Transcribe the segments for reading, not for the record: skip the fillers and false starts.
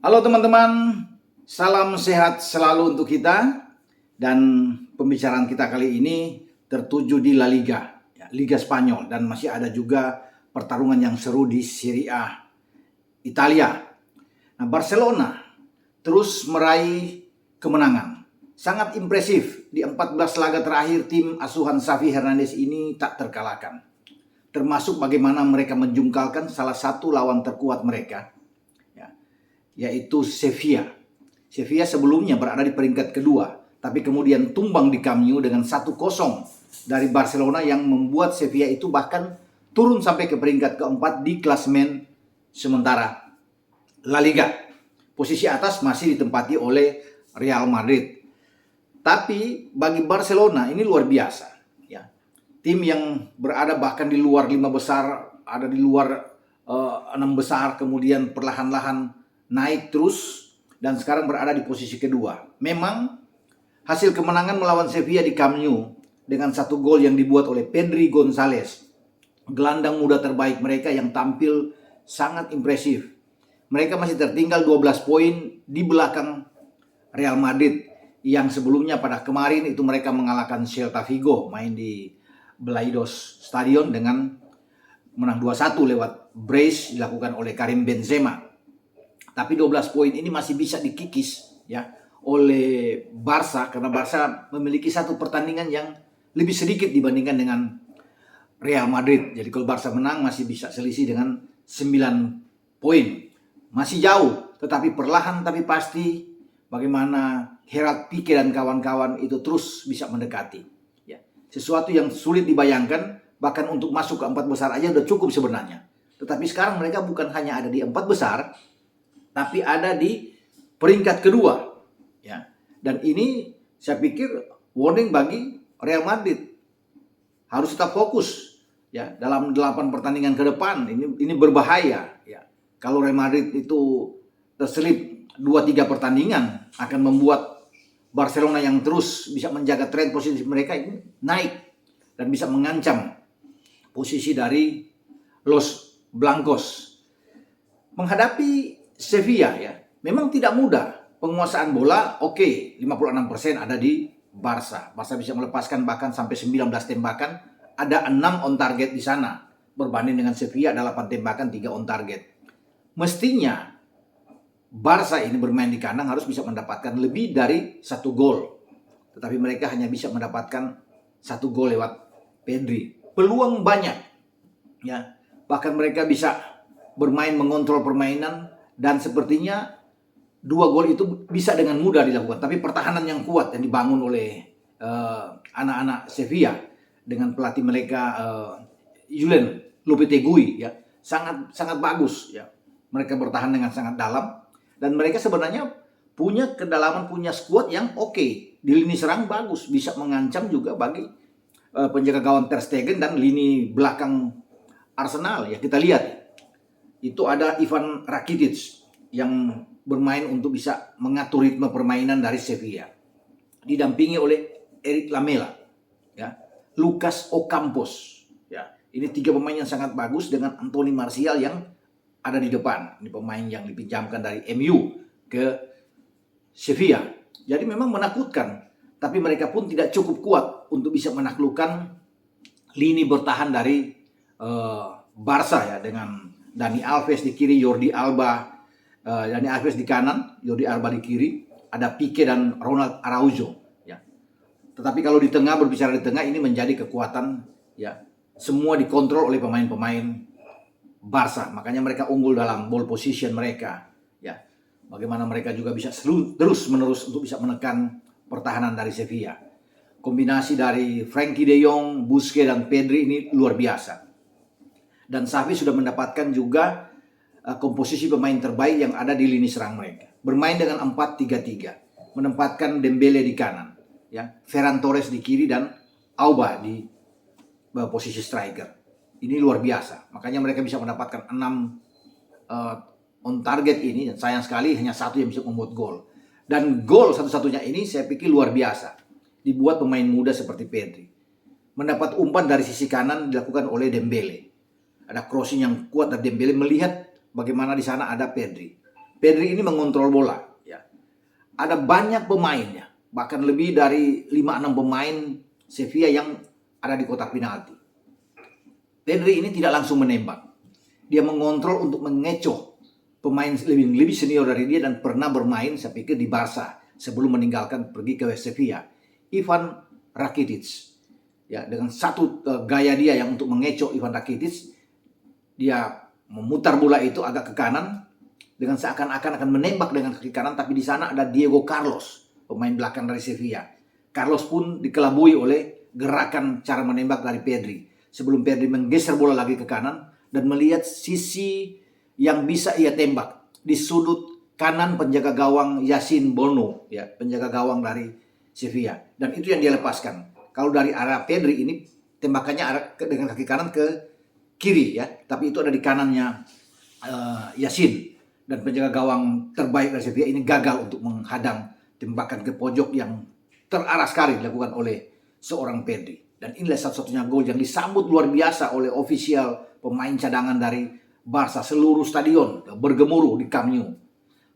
Halo teman-teman, salam sehat selalu untuk kita. Dan pembicaraan kita kali ini tertuju di La Liga, Liga Spanyol. Dan masih ada juga pertarungan yang seru di Serie A Italia. Nah, Barcelona terus meraih kemenangan. Sangat impresif, di 14 laga terakhir tim asuhan Xavi Hernandez ini tak terkalahkan. Termasuk bagaimana mereka menjungkalkan salah satu lawan terkuat mereka, yaitu Sevilla. Sevilla sebelumnya berada di peringkat kedua, tapi kemudian tumbang di Camp Nou dengan 1-0 dari Barcelona yang membuat Sevilla itu bahkan turun sampai ke peringkat keempat di klasemen sementara La Liga. Posisi atas masih ditempati oleh Real Madrid. Tapi bagi Barcelona ini luar biasa, ya. Tim yang berada bahkan di luar 5 besar, ada di luar 6 besar, kemudian perlahan-lahan naik terus dan sekarang berada di posisi kedua. Memang hasil kemenangan melawan Sevilla di Camp Nou dengan 1 gol yang dibuat oleh Pedri Gonzalez, gelandang muda terbaik mereka yang tampil sangat impresif. Mereka masih tertinggal 12 poin di belakang Real Madrid yang sebelumnya pada kemarin itu mereka mengalahkan Celta Vigo main di Balaidos Stadion dengan menang 2-1 lewat brace dilakukan oleh Karim Benzema. Tapi 12 poin ini masih bisa dikikis ya oleh Barca karena Barca memiliki satu pertandingan yang lebih sedikit dibandingkan dengan Real Madrid. Jadi kalau Barca menang masih bisa selisih dengan 9 poin. Masih jauh, tetapi perlahan tapi pasti bagaimana Gerard Pique dan kawan-kawan itu terus bisa mendekati. Ya. Sesuatu yang sulit dibayangkan, bahkan untuk masuk ke 4 besar aja udah cukup sebenarnya. Tetapi sekarang mereka bukan hanya ada di 4 besar, tapi ada di peringkat kedua, ya. Dan ini saya pikir warning bagi Real Madrid, harus tetap fokus, ya, dalam 8 pertandingan ke depan. Ini berbahaya, ya. Kalau Real Madrid itu terselip 2-3 pertandingan akan membuat Barcelona yang terus bisa menjaga tren posisi mereka ini naik dan bisa mengancam posisi dari Los Blancos. Menghadapi Sevilla ya, memang tidak mudah. Penguasaan bola oke, 56% ada di Barca. Barca bisa melepaskan bahkan sampai 19 tembakan, ada 6 on target di sana. Berbanding dengan Sevilla ada 8 tembakan, 3 on target. Mestinya Barca ini bermain di kandang harus bisa mendapatkan lebih dari 1 gol. Tetapi mereka hanya bisa mendapatkan 1 gol lewat Pedri. Peluang banyak, ya. Bahkan mereka bisa bermain mengontrol permainan dan sepertinya 2 gol itu bisa dengan mudah dilakukan. Tapi pertahanan yang kuat yang dibangun oleh anak-anak Sevilla dengan pelatih mereka Julen Lopetegui, ya, sangat bagus, ya. Mereka bertahan dengan sangat dalam dan mereka sebenarnya punya kedalaman, punya skuad yang oke. Di lini serang bagus, bisa mengancam juga bagi penjaga gawang Ter Stegen dan lini belakang Arsenal, ya. Kita lihat itu ada Ivan Rakitic yang bermain untuk bisa mengatur ritme permainan dari Sevilla, didampingi oleh Eric Lamela, ya, Lucas Ocampos, ya. Ini 3 pemain yang sangat bagus dengan Anthony Martial yang ada di depan. Ini pemain yang dipinjamkan dari MU ke Sevilla. Jadi memang menakutkan, tapi mereka pun tidak cukup kuat untuk bisa menaklukkan lini bertahan dari Barca, ya, dengan Dani Alves di kiri, Jordi Alba, Dani Alves di kanan, Jordi Alba di kiri, ada Pique dan Ronald Araujo, ya. Tetapi kalau di tengah, berbicara di tengah, ini menjadi kekuatan, ya. Semua dikontrol oleh pemain-pemain Barca, makanya mereka unggul dalam ball position mereka, ya. Bagaimana mereka juga bisa terus-menerus untuk bisa menekan pertahanan dari Sevilla. Kombinasi dari Frankie De Jong, Busquets dan Pedri ini luar biasa. Dan Xavi sudah mendapatkan juga komposisi pemain terbaik yang ada di lini serang mereka. Bermain dengan 4-3-3, menempatkan Dembele di kanan, ya, Ferran Torres di kiri dan Auba di posisi striker. Ini luar biasa. Makanya mereka bisa mendapatkan 6 on target ini, dan sayang sekali hanya 1 yang bisa membuat gol. Dan gol satu-satunya ini saya pikir luar biasa, dibuat pemain muda seperti Pedri. Mendapat umpan dari sisi kanan dilakukan oleh Dembele. Ada crossing yang kuat dari Dembele, melihat bagaimana di sana ada Pedri. Pedri ini mengontrol bola. Ya. Ada banyak pemain ya, bahkan lebih dari 5-6 pemain Sevilla yang ada di kotak penalti. Pedri ini tidak langsung menembak. Dia mengontrol untuk mengecoh pemain lebih senior dari dia dan pernah bermain saya pikir di Barca sebelum meninggalkan pergi ke Sevilla. Ivan Rakitic. Ya, dengan satu gaya dia yang untuk mengecoh Ivan Rakitic, dia memutar bola itu agak ke kanan dengan seakan-akan akan menembak dengan kaki kanan, tapi di sana ada Diego Carlos, pemain belakang dari Sevilla. Carlos pun dikelabui oleh gerakan cara menembak dari Pedri. Sebelum Pedri menggeser bola lagi ke kanan dan melihat sisi yang bisa ia tembak di sudut kanan penjaga gawang Yasin Bono, ya, penjaga gawang dari Sevilla. Dan itu yang dia lepaskan. Kalau dari arah Pedri ini tembakannya dengan kaki kanan ke kiri ya, tapi itu ada di kanannya Yasin, dan penjaga gawang terbaik dari Sevilla ini gagal untuk menghadang tembakan ke pojok yang terarah sekali dilakukan oleh seorang Pedri. Dan inilah satu-satunya gol yang disambut luar biasa oleh ofisial pemain cadangan dari Barca. Seluruh stadion bergemuruh di Camp Nou.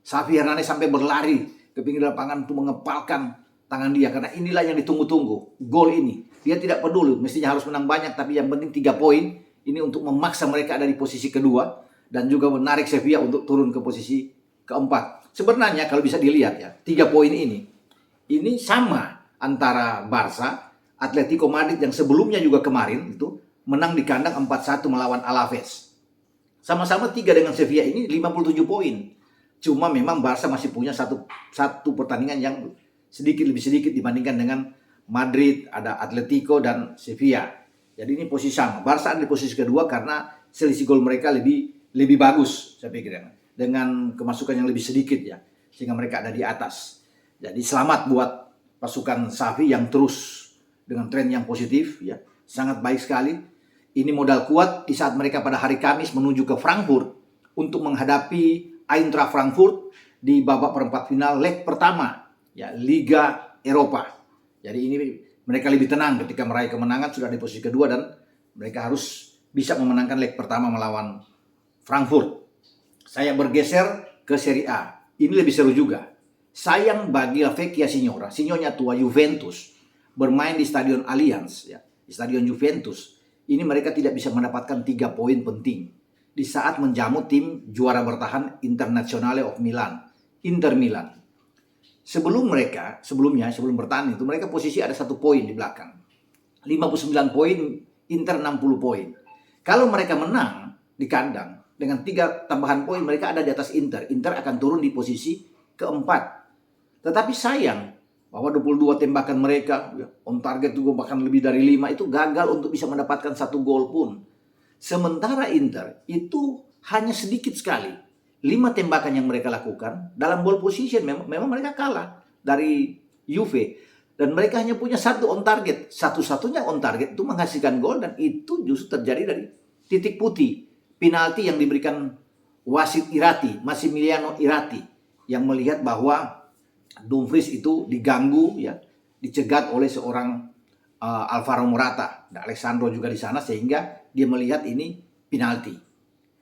Xavi Hernandez sampai berlari ke pinggir lapangan untuk mengepalkan tangan dia, karena inilah yang ditunggu-tunggu, gol ini. Dia tidak peduli, mestinya harus menang banyak, tapi yang penting 3 poin ini untuk memaksa mereka ada di posisi kedua dan juga menarik Sevilla untuk turun ke posisi keempat. Sebenarnya kalau bisa dilihat ya, 3 poin ini sama antara Barca, Atletico Madrid yang sebelumnya juga kemarin itu menang di kandang 4-1 melawan Alaves. Sama-sama 3 dengan Sevilla ini 57 poin. Cuma memang Barca masih punya satu pertandingan yang lebih sedikit dibandingkan dengan Madrid, ada Atletico dan Sevilla. Jadi ini posisi sama. Barca ada di posisi kedua karena selisih gol mereka lebih bagus, saya pikir ya. Dengan kemasukan yang lebih sedikit ya, sehingga mereka ada di atas. Jadi selamat buat pasukan Xavi yang terus dengan tren yang positif ya. Sangat baik sekali. Ini modal kuat di saat mereka pada hari Kamis menuju ke Frankfurt untuk menghadapi Eintracht Frankfurt di babak perempat final leg pertama ya, Liga Eropa. Jadi ini mereka lebih tenang ketika meraih kemenangan, sudah di posisi kedua dan mereka harus bisa memenangkan leg pertama melawan Frankfurt. Saya bergeser ke Serie A. Ini lebih seru juga. Sayang bagi La Vecchia Signora, sinyonya tua Juventus, bermain di Stadion Allianz ya, di Stadion Juventus. Ini mereka tidak bisa mendapatkan 3 poin penting di saat menjamu tim juara bertahan Internazionale of Milan, Inter Milan. Sebelum bertahan itu mereka posisi ada 1 poin di belakang. 59 poin, Inter 60 poin. Kalau mereka menang di kandang dengan 3 tambahan poin, mereka ada di atas Inter. Inter akan turun di posisi keempat. Tetapi sayang bahwa 22 tembakan mereka on target juga bahkan lebih dari 5 itu gagal untuk bisa mendapatkan 1 gol pun. Sementara Inter itu hanya sedikit sekali 5 tembakan yang mereka lakukan dalam ball position, memang mereka kalah dari Juve. Dan mereka hanya punya 1 on target. Satu-satunya on target itu menghasilkan gol, dan itu justru terjadi dari titik putih. Penalti yang diberikan wasit Irati, Massimiliano Irati, yang melihat bahwa Dumfries itu diganggu ya, dicegat oleh seorang Alvaro Morata. Dan Alessandro juga di sana, sehingga dia melihat ini penalti.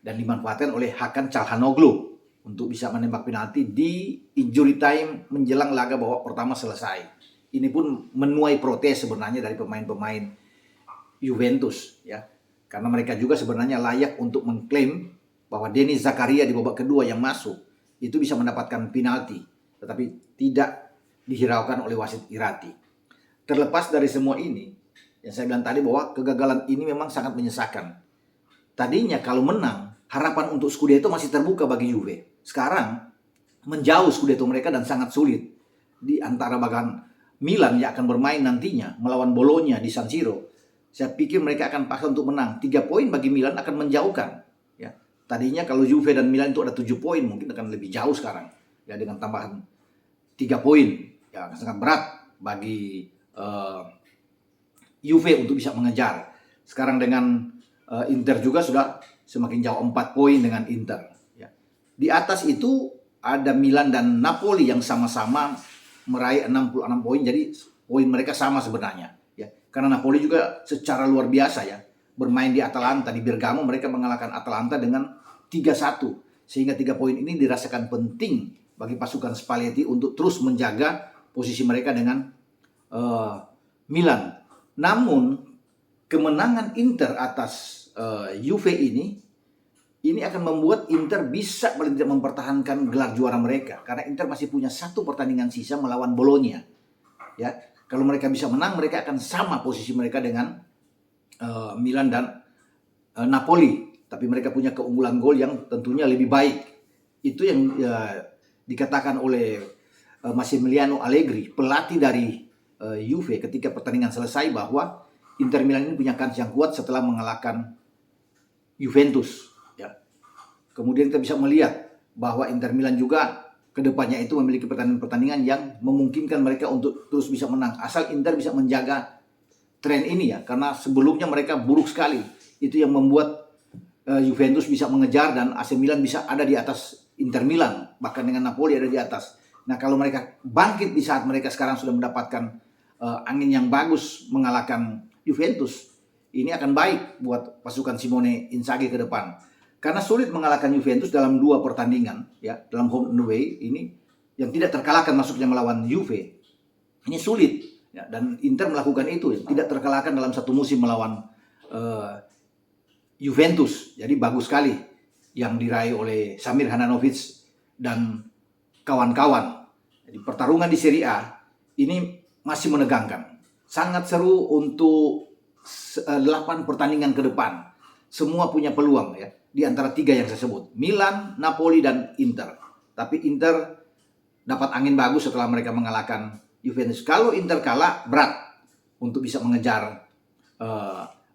Dan dimanfaatkan oleh Hakan Calhanoglu untuk bisa menembak penalti di injury time menjelang laga babak pertama selesai. Ini pun menuai protes sebenarnya dari pemain-pemain Juventus ya. Karena mereka juga sebenarnya layak untuk mengklaim bahwa Denis Zakaria di babak kedua yang masuk itu bisa mendapatkan penalti, tetapi tidak dihiraukan oleh wasit Irati. Terlepas dari semua ini, yang saya bilang tadi bahwa kegagalan ini memang sangat menyesakan. Tadinya kalau menang, harapan untuk Scudetto masih terbuka bagi Juve. Sekarang menjauh Scudetto mereka dan sangat sulit. Di antara bagian Milan yang akan bermain nantinya melawan Bologna di San Siro, saya pikir mereka akan paksa untuk menang. 3 poin bagi Milan akan menjauhkan. Ya. Tadinya kalau Juve dan Milan itu ada 7 poin, mungkin akan lebih jauh sekarang. Ya, dengan tambahan 3 poin, ya sangat berat bagi Juve untuk bisa mengejar. Sekarang dengan Inter juga sudah semakin jauh, 4 poin dengan Inter. Ya. Di atas itu ada Milan dan Napoli yang sama-sama meraih 66 poin, jadi poin mereka sama sebenarnya. Ya. Karena Napoli juga secara luar biasa ya, bermain di Atalanta, di Bergamo mereka mengalahkan Atalanta dengan 3-1. Sehingga 3 poin ini dirasakan penting bagi pasukan Spalletti untuk terus menjaga posisi mereka dengan Milan. Namun kemenangan Inter atas Juve ini akan membuat Inter bisa paling tidak mempertahankan gelar juara mereka, karena Inter masih punya 1 pertandingan sisa melawan Bologna. Ya, kalau mereka bisa menang, mereka akan sama posisi mereka dengan Milan dan Napoli, tapi mereka punya keunggulan gol yang tentunya lebih baik. Itu yang dikatakan oleh Massimiliano Allegri, pelatih dari Juve, ketika pertandingan selesai, bahwa Inter Milan ini punya kans yang kuat setelah mengalahkan Juventus. Ya. Kemudian kita bisa melihat bahwa Inter Milan juga kedepannya itu memiliki pertandingan-pertandingan yang memungkinkan mereka untuk terus bisa menang, asal Inter bisa menjaga tren ini ya, karena sebelumnya mereka buruk sekali. Itu yang membuat Juventus bisa mengejar dan AC Milan bisa ada di atas Inter Milan, bahkan dengan Napoli ada di atas. Nah, kalau mereka bangkit di saat mereka sekarang sudah mendapatkan angin yang bagus mengalahkan Juventus, ini akan baik buat pasukan Simone Inzaghi ke depan. Karena sulit mengalahkan Juventus dalam 2 pertandingan ya, dalam home and away ini yang tidak terkalahkan masuknya melawan Juve. Ini sulit ya, dan Inter melakukan itu, tidak terkalahkan dalam 1 musim melawan Juventus. Jadi bagus sekali yang diraih oleh Samir Handanovic dan kawan-kawan. Jadi pertarungan di Serie A ini masih menegangkan. Sangat seru untuk 8 pertandingan ke depan. Semua punya peluang ya, di antara 3 yang saya sebut, Milan, Napoli, dan Inter. Tapi Inter dapat angin bagus setelah mereka mengalahkan Juventus. Kalau Inter kalah, berat untuk bisa mengejar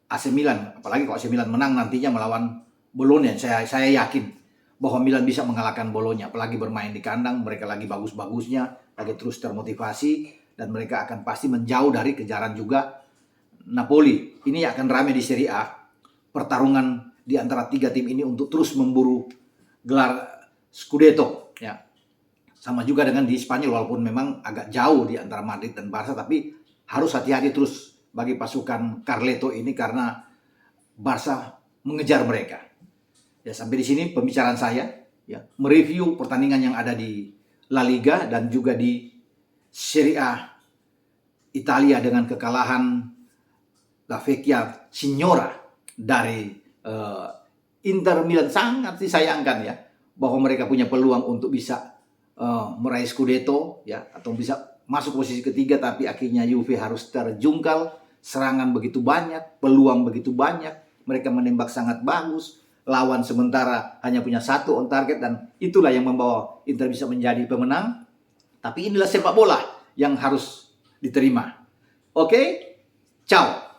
AC Milan. Apalagi kalau AC Milan menang nantinya melawan Bologna. Saya yakin bahwa Milan bisa mengalahkan Bologna. Apalagi bermain di kandang, mereka lagi bagus-bagusnya, lagi terus termotivasi, dan mereka akan pasti menjauh dari kejaran juga Napoli. Ini akan ramai di Serie A. Pertarungan di antara 3 tim ini untuk terus memburu gelar Scudetto ya. Sama juga dengan di Spanyol, walaupun memang agak jauh di antara Madrid dan Barca, tapi harus hati-hati terus bagi pasukan Carleto ini karena Barca mengejar mereka. Ya, sampai di sini pembicaraan saya ya, mereview pertandingan yang ada di La Liga dan juga di Serie A Italia dengan kekalahan La Vecchia Signora dari Inter Milan. Sangat disayangkan ya, bahwa mereka punya peluang untuk bisa meraih Scudetto ya, atau bisa masuk posisi ketiga, tapi akhirnya Juve harus terjungkal. Serangan begitu banyak, peluang begitu banyak, mereka menembak sangat bagus, lawan sementara hanya punya 1 on target, dan itulah yang membawa Inter bisa menjadi pemenang. Tapi inilah sepak bola yang harus diterima. Oke, ciao.